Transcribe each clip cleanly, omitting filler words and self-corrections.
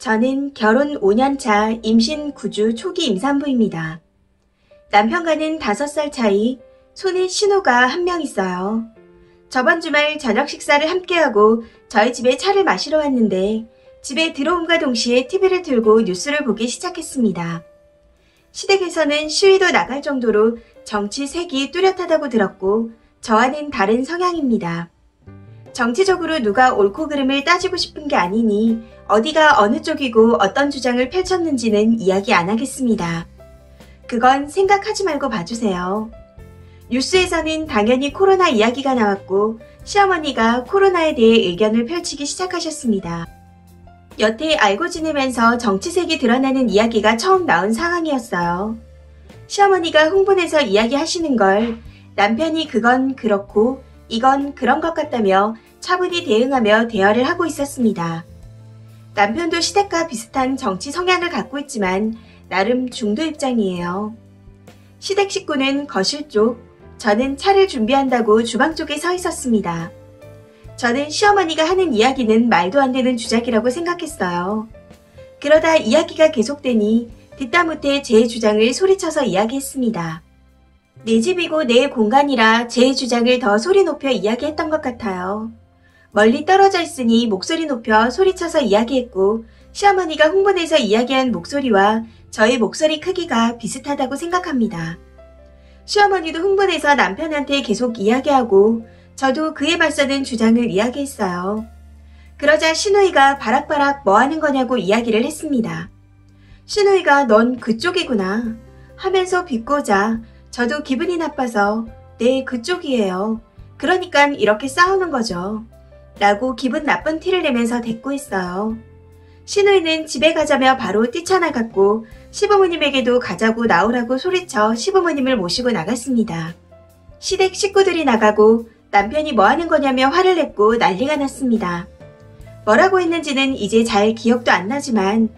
저는 결혼 5년차 임신 9주 초기 임산부입니다. 남편과는 5살 차이, 손에 신우가 한 명 있어요. 저번 주말 저녁 식사를 함께하고 저희 집에 차를 마시러 왔는데 집에 들어옴과 동시에 TV를 틀고 뉴스를 보기 시작했습니다. 시댁에서는 시위도 나갈 정도로 정치 색이 뚜렷하다고 들었고 저와는 다른 성향입니다. 정치적으로 누가 옳고 그름을 따지고 싶은 게 아니니 어디가 어느 쪽이고 어떤 주장을 펼쳤는지는 이야기 안 하겠습니다. 그건 생각하지 말고 봐주세요. 뉴스에서는 당연히 코로나 이야기가 나왔고 시어머니가 코로나에 대해 의견을 펼치기 시작하셨습니다. 여태 알고 지내면서 정치색이 드러나는 이야기가 처음 나온 상황이었어요. 시어머니가 흥분해서 이야기하시는 걸 남편이 그건 그렇고 이건 그런 것 같다며 차분히 대응하며 대화를 하고 있었습니다. 남편도 시댁과 비슷한 정치 성향을 갖고 있지만 나름 중도 입장이에요. 시댁 식구는 거실 쪽, 저는 차를 준비한다고 주방 쪽에 서 있었습니다. 저는 시어머니가 하는 이야기는 말도 안 되는 주작이라고 생각했어요. 그러다 이야기가 계속되니 듣다 못해 제 주장을 소리쳐서 이야기했습니다. 내 집이고 내 공간이라 제 주장을 더 소리 높여 이야기했던 것 같아요. 멀리 떨어져 있으니 목소리 높여 소리쳐서 이야기했고 시어머니가 흥분해서 이야기한 목소리와 저의 목소리 크기가 비슷하다고 생각합니다. 시어머니도 흥분해서 남편한테 계속 이야기하고 저도 그에 맞서는 주장을 이야기했어요. 그러자 시누이가 바락바락 뭐 하는 거냐고 이야기를 했습니다. 시누이가 넌 그쪽이구나 하면서 비꼬자 저도 기분이 나빠서 네 그쪽이에요. 그러니까 이렇게 싸우는 거죠. 라고 기분 나쁜 티를 내면서 대꾸했어요. 시누이는 집에 가자며 바로 뛰쳐나갔고 시부모님에게도 가자고 나오라고 소리쳐 시부모님을 모시고 나갔습니다. 시댁 식구들이 나가고 남편이 뭐 하는 거냐며 화를 냈고 난리가 났습니다. 뭐라고 했는지는 이제 잘 기억도 안 나지만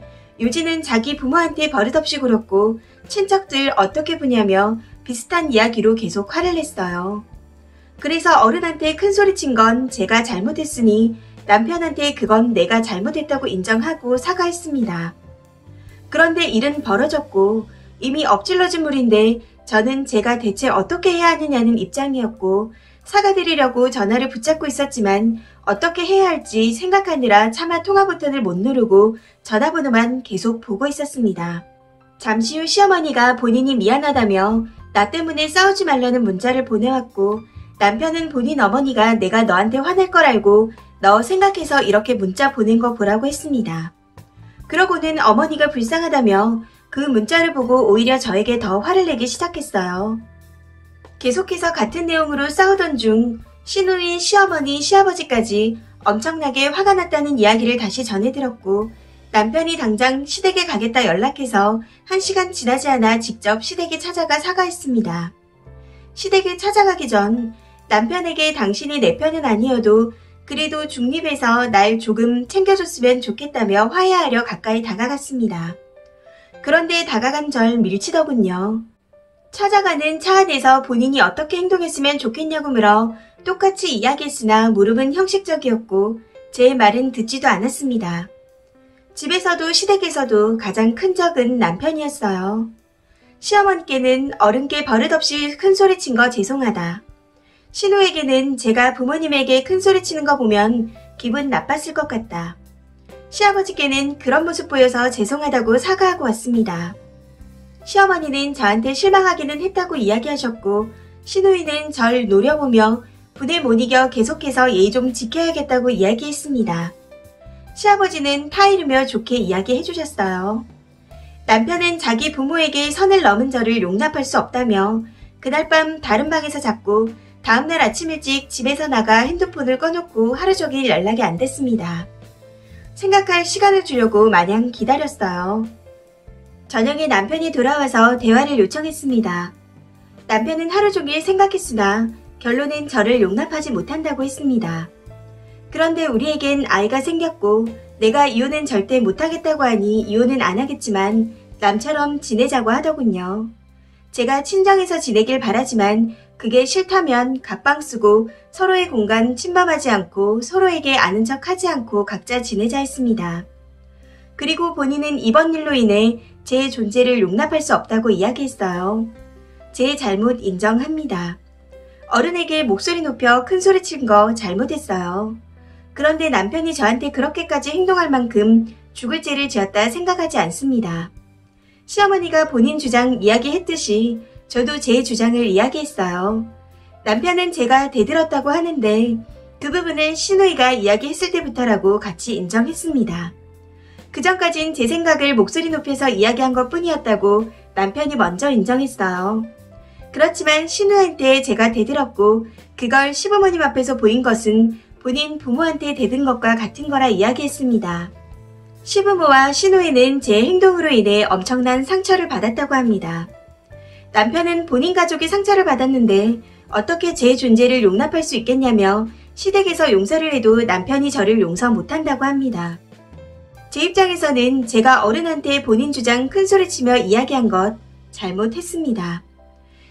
요지는 자기 부모한테 버릇없이 굴었고 친척들 어떻게 보냐며 비슷한 이야기로 계속 화를 냈어요. 그래서 어른한테 큰 소리 친 건 제가 잘못했으니 남편한테 그건 내가 잘못했다고 인정하고 사과했습니다. 그런데 일은 벌어졌고 이미 엎질러진 물인데 저는 제가 대체 어떻게 해야 하느냐는 입장이었고 사과드리려고 전화를 붙잡고 있었지만 어떻게 해야 할지 생각하느라 차마 통화 버튼을 못 누르고 전화번호만 계속 보고 있었습니다. 잠시 후 시어머니가 본인이 미안하다며 나 때문에 싸우지 말라는 문자를 보내왔고 남편은 본인 어머니가 내가 너한테 화낼 걸 알고 너 생각해서 이렇게 문자 보낸 거 보라고 했습니다. 그러고는 어머니가 불쌍하다며 그 문자를 보고 오히려 저에게 더 화를 내기 시작했어요. 계속해서 같은 내용으로 싸우던 중 시누이, 시어머니, 시아버지까지 엄청나게 화가 났다는 이야기를 다시 전해들었고 남편이 당장 시댁에 가겠다 연락해서 1시간 지나지 않아 직접 시댁에 찾아가 사과했습니다. 시댁에 찾아가기 전 남편에게 당신이 내 편은 아니어도 그래도 중립해서 날 조금 챙겨줬으면 좋겠다며 화해하려 가까이 다가갔습니다. 그런데 다가간 절 밀치더군요. 찾아가는 차 안에서 본인이 어떻게 행동했으면 좋겠냐고 물어 똑같이 이야기했으나 물음은 형식적이었고 제 말은 듣지도 않았습니다. 집에서도 시댁에서도 가장 큰 적은 남편이었어요. 시어머니께는 어른께 버릇없이 큰소리 친 거 죄송하다. 신우에게는 제가 부모님에게 큰소리 치는 거 보면 기분 나빴을 것 같다. 시아버지께는 그런 모습 보여서 죄송하다고 사과하고 왔습니다. 시어머니는 저한테 실망하기는 했다고 이야기하셨고 시누이는 절 노려보며 분에 못 이겨 계속해서 예의 좀 지켜야겠다고 이야기했습니다. 시아버지는 타이르며 좋게 이야기해 주셨어요. 남편은 자기 부모에게 선을 넘은 저를 용납할 수 없다며 그날 밤 다른 방에서 잤고 다음날 아침 일찍 집에서 나가 핸드폰을 꺼놓고 하루 종일 연락이 안 됐습니다. 생각할 시간을 주려고 마냥 기다렸어요. 저녁에 남편이 돌아와서 대화를 요청했습니다. 남편은 하루 종일 생각했으나 결론은 저를 용납하지 못한다고 했습니다. 그런데 우리에겐 아이가 생겼고 내가 이혼은 절대 못하겠다고 하니 이혼은 안 하겠지만 남처럼 지내자고 하더군요. 제가 친정에서 지내길 바라지만 그게 싫다면 갑방 쓰고 서로의 공간 침범하지 않고 서로에게 아는 척 하지 않고 각자 지내자 했습니다. 그리고 본인은 이번 일로 인해 제 존재를 용납할 수 없다고 이야기했어요. 제 잘못 인정합니다. 어른에게 목소리 높여 큰 소리 친 거 잘못했어요. 그런데 남편이 저한테 그렇게까지 행동할 만큼 죽을 죄를 지었다 생각하지 않습니다. 시어머니가 본인 주장 이야기했듯이 저도 제 주장을 이야기했어요. 남편은 제가 대들었다고 하는데 그 부분은 시누이가 이야기했을 때부터라고 같이 인정했습니다. 그전까진 제 생각을 목소리 높여서 이야기한 것 뿐이었다고 남편이 먼저 인정했어요. 그렇지만 시누이한테 제가 대들었고 그걸 시부모님 앞에서 보인 것은 본인 부모한테 대든 것과 같은 거라 이야기했습니다. 시부모와 시누이는 제 행동으로 인해 엄청난 상처를 받았다고 합니다. 남편은 본인 가족이 상처를 받았는데 어떻게 제 존재를 용납할 수 있겠냐며 시댁에서 용서를 해도 남편이 저를 용서 못한다고 합니다. 제 입장에서는 제가 어른한테 본인 주장 큰소리치며 이야기한 것 잘못했습니다.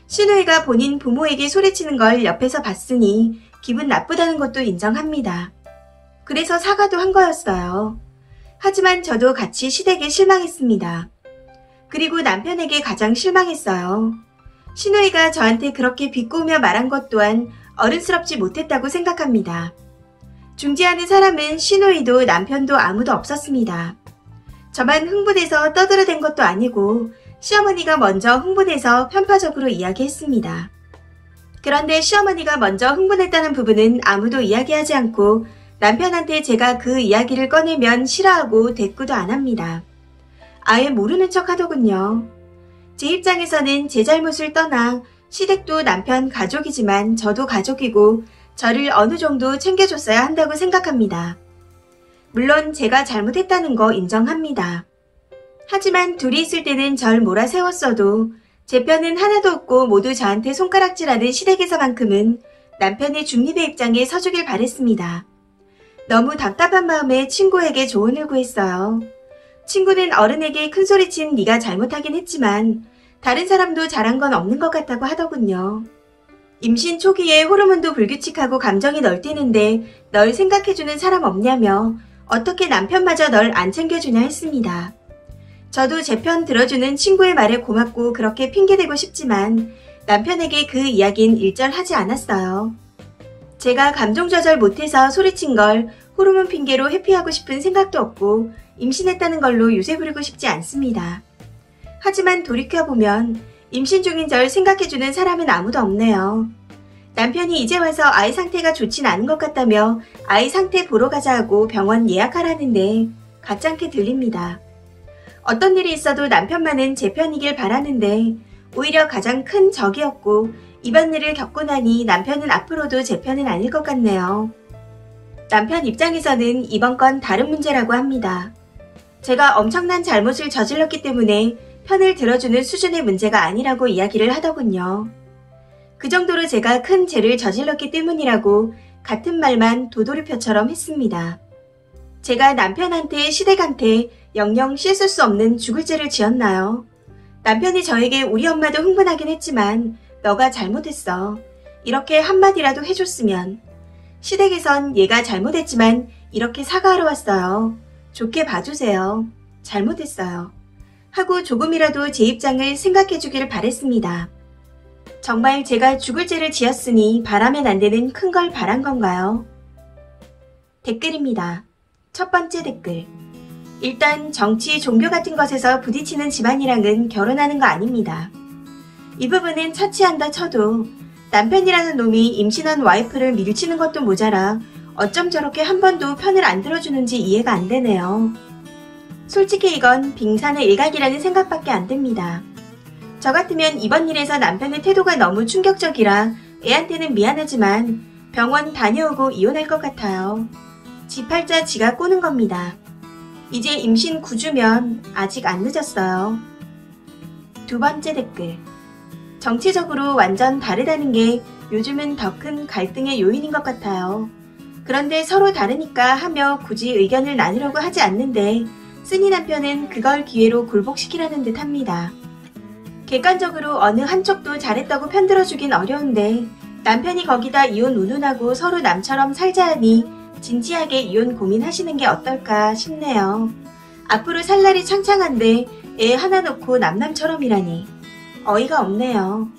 시누이가 본인 부모에게 소리치는 걸 옆에서 봤으니 기분 나쁘다는 것도 인정합니다. 그래서 사과도 한 거였어요. 하지만 저도 같이 시댁에 실망했습니다. 그리고 남편에게 가장 실망했어요. 시누이가 저한테 그렇게 비꼬며 말한 것 또한 어른스럽지 못했다고 생각합니다. 중재하는 사람은 시누이도 남편도 아무도 없었습니다. 저만 흥분해서 떠들어댄 것도 아니고 시어머니가 먼저 흥분해서 편파적으로 이야기했습니다. 그런데 시어머니가 먼저 흥분했다는 부분은 아무도 이야기하지 않고 남편한테 제가 그 이야기를 꺼내면 싫어하고 대꾸도 안 합니다. 아예 모르는 척 하더군요. 제 입장에서는 제 잘못을 떠나 시댁도 남편 가족이지만 저도 가족이고 저를 어느 정도 챙겨줬어야 한다고 생각합니다. 물론 제가 잘못했다는 거 인정합니다. 하지만 둘이 있을 때는 절 몰아세웠어도 제 편은 하나도 없고 모두 저한테 손가락질하는 시댁에서만큼은 남편의 중립의 입장에 서주길 바랬습니다. 너무 답답한 마음에 친구에게 조언을 구했어요. 친구는 어른에게 큰소리친 네가 잘못하긴 했지만 다른 사람도 잘한 건 없는 것 같다고 하더군요. 임신 초기에 호르몬도 불규칙하고 감정이 널뛰는데 널 생각해주는 사람 없냐며 어떻게 남편마저 널 안 챙겨주냐 했습니다. 저도 제 편 들어주는 친구의 말에 고맙고 그렇게 핑계대고 싶지만 남편에게 그 이야기는 일절하지 않았어요. 제가 감정 조절 못해서 소리친 걸 호르몬 핑계로 회피하고 싶은 생각도 없고 임신했다는 걸로 유세 부리고 싶지 않습니다. 하지만 돌이켜보면 임신 중인 절 생각해주는 사람은 아무도 없네요. 남편이 이제 와서 아이 상태가 좋진 않은 것 같다며 아이 상태 보러 가자 하고 병원 예약하라는데 가짱게 들립니다. 어떤 일이 있어도 남편만은 제 편이길 바라는데 오히려 가장 큰 적이었고 이번 일을 겪고 나니 남편은 앞으로도 제 편은 아닐 것 같네요. 남편 입장에서는 이번 건 다른 문제라고 합니다. 제가 엄청난 잘못을 저질렀기 때문에 편을 들어주는 수준의 문제가 아니라고 이야기를 하더군요. 그 정도로 제가 큰 죄를 저질렀기 때문이라고 같은 말만 도돌이표처럼 했습니다. 제가 남편한테 시댁한테 영영 씻을 수 없는 죽을 죄를 지었나요? 남편이 저에게 우리 엄마도 흥분하긴 했지만 너가 잘못했어. 이렇게 한마디라도 해줬으면. 시댁에선 얘가 잘못했지만 이렇게 사과하러 왔어요. 좋게 봐주세요. 잘못했어요. 하고 조금이라도 제 입장을 생각해주기를 바랬습니다. 정말 제가 죽을 죄를 지었으니 바라면 안 되는 큰 걸 바란 건가요? 댓글입니다. 첫 번째 댓글. 일단 정치, 종교 같은 것에서 부딪히는 집안이랑은 결혼하는 거 아닙니다. 이 부분은 차치한다 쳐도 남편이라는 놈이 임신한 와이프를 밀치는 것도 모자라 어쩜 저렇게 한 번도 편을 안 들어주는지 이해가 안 되네요. 솔직히 이건 빙산의 일각이라는 생각밖에 안 듭니다. 저 같으면 이번 일에서 남편의 태도가 너무 충격적이라 애한테는 미안하지만 병원 다녀오고 이혼할 것 같아요. 지 팔자 지가 꼬는 겁니다. 이제 임신 9주면 아직 안 늦었어요. 두 번째 댓글. 정치적으로 완전 다르다는 게 요즘은 더 큰 갈등의 요인인 것 같아요. 그런데 서로 다르니까 하며 굳이 의견을 나누려고 하지 않는데 쓰니 남편은 그걸 기회로 굴복시키라는 듯 합니다. 객관적으로 어느 한쪽도 잘했다고 편들어주긴 어려운데 남편이 거기다 이혼 운운하고 서로 남처럼 살자 하니 진지하게 이혼 고민하시는 게 어떨까 싶네요. 앞으로 살 날이 창창한데 애 하나 놓고 남남처럼이라니. 어이가 없네요.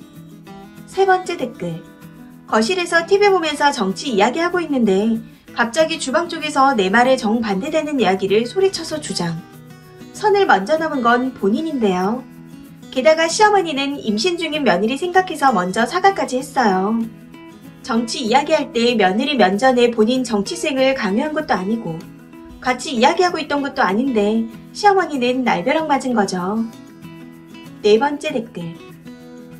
세 번째 댓글. 거실에서 TV 보면서 정치 이야기하고 있는데 갑자기 주방 쪽에서 내 말에 정반대되는 이야기를 소리쳐서 주장. 선을 먼저 넘은 건 본인인데요. 게다가 시어머니는 임신 중인 며느리 생각해서 먼저 사과까지 했어요. 정치 이야기할 때 며느리 면전에 본인 정치색을 강요한 것도 아니고 같이 이야기하고 있던 것도 아닌데 시어머니는 날벼락 맞은 거죠. 네 번째 댓글.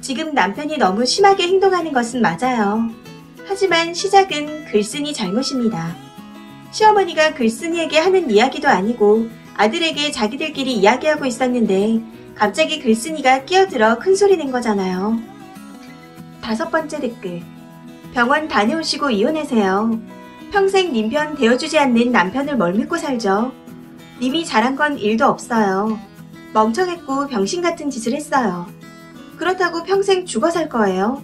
지금 남편이 너무 심하게 행동하는 것은 맞아요. 하지만 시작은 글쓴이 잘못입니다. 시어머니가 글쓴이에게 하는 이야기도 아니고 아들에게 자기들끼리 이야기하고 있었는데 갑자기 글쓴이가 끼어들어 큰소리 낸 거잖아요. 다섯 번째 댓글. 병원 다녀오시고 이혼하세요. 평생 님 편 대어주지 않는 남편을 뭘 믿고 살죠? 님이 잘한 건 일도 없어요. 멍청했고 병신 같은 짓을 했어요. 그렇다고 평생 죽어 살 거예요?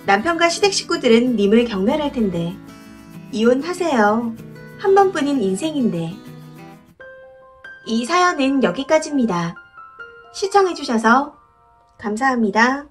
남편과 시댁 식구들은 님을 경멸할 텐데. 이혼하세요. 한 번뿐인 인생인데. 이 사연은 여기까지입니다. 시청해주셔서 감사합니다.